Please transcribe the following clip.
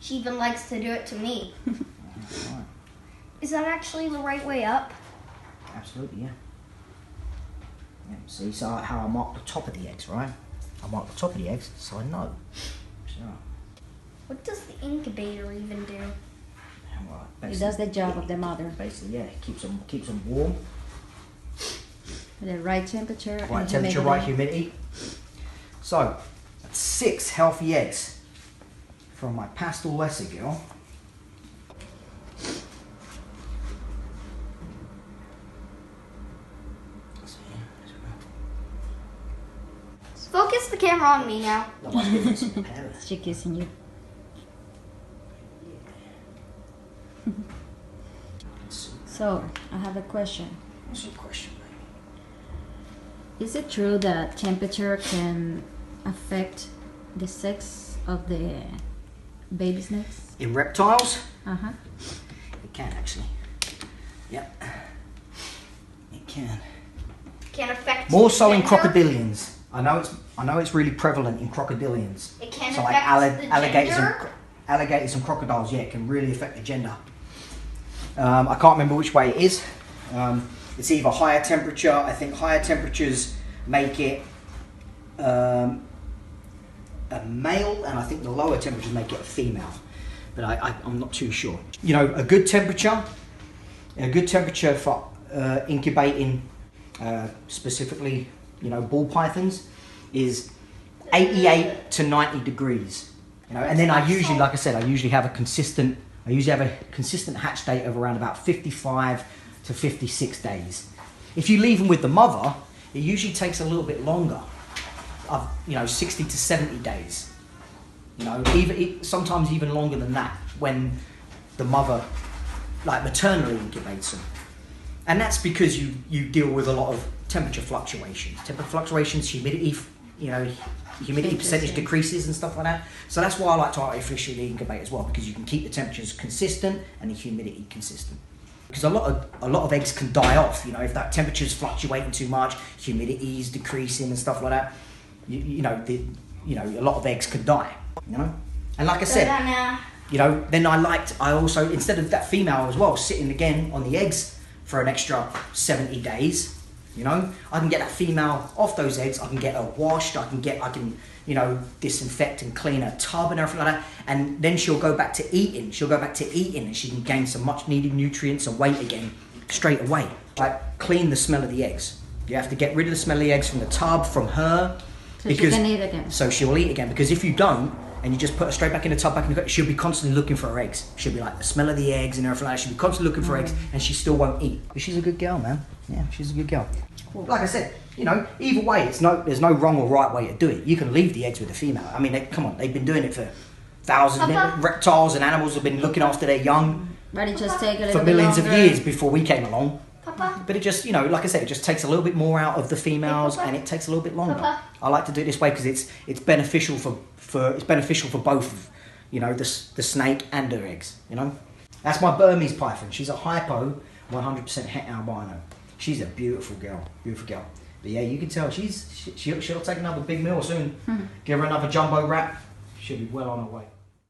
She even likes to do it to me. Right. Is that actually the right way up? Absolutely, yeah. Yeah. See, so how I mark the top of the eggs, right? I mark the top of the eggs so I know. So, What does the incubator even do? well, It does the job of the mother. Basically, yeah, keeps them warm. The right temperature. Right and temperature, humidity. right humidity. So, that's 6 healthy eggs from my pastel lesser girl. Focus the camera on me now. She kissing you. So, I have a question. What's your question, baby? Is it true that temperature can affect the sex of the baby snakes? In reptiles, Uh-huh. it can actually. Yep. It can. Can affect. More so in gender? crocodilians. I know it's really prevalent in crocodilians. It can So like affect the gender? alligators and crocodiles, yeah, it can really affect the gender. I can't remember which way it is. It's either higher temperature. I think higher temperatures make it a male, and I think the lower temperatures make it a female. But I'm not too sure. You know, a good temperature for incubating, specifically, you know, ball pythons, is 88 to 90 degrees. You know, and then I usually, like I said, I usually have a consistent hatch date of around about 55 to 56 days. If you leave them with the mother, it usually takes a little bit longer, of 60 to 70 days. You know, sometimes even longer than that when the mother, like, maternally incubates them. And that's because you deal with a lot of temperature fluctuations. Temperature fluctuations, humidity, humidity percentage decreases and stuff like that. So that's why I like to artificially incubate as well, because you can keep the temperatures consistent and the humidity consistent. Because a lot of eggs can die off, if that temperature's fluctuating too much, humidity's decreasing and stuff like that. A lot of eggs could die. And like I said, then I also, instead of that female as well sitting again on the eggs for an extra 70 days, I can get that female off those eggs. I can get her washed. I can disinfect and clean her tub and everything like that. And then she'll go back to eating. And she can gain some much needed nutrients and weight again straight away. Like, clean the smell of the eggs. You have to get rid of the smell of the eggs from the tub, from her. So she can eat again. So she'll eat again. Because if you don't, and you just put her straight back in the tub, she'll be constantly looking for her eggs. She'll be like, the smell of the eggs and everything like that. She'll be constantly looking for eggs, and she still won't eat. But she's a good girl, man. Yeah, she's a good girl. Cool. Like I said, either way, there's no wrong or right way to do it. You can leave the eggs with the female. I mean, they've been doing it for thousands. Reptiles and animals have been looking after their young But it just take a little for bit millions longer. of years before we came along. Papa. But it just, like I said, it just takes a little bit more out of the females, and it takes a little bit longer. Papa. I like to do it this way because it's beneficial for both, the snake and her eggs. That's my Burmese python. She's a hypo, 100% het albino. She's a beautiful girl. But yeah, you can tell she'll take another big meal soon. Give her another jumbo wrap. She'll be well on her way.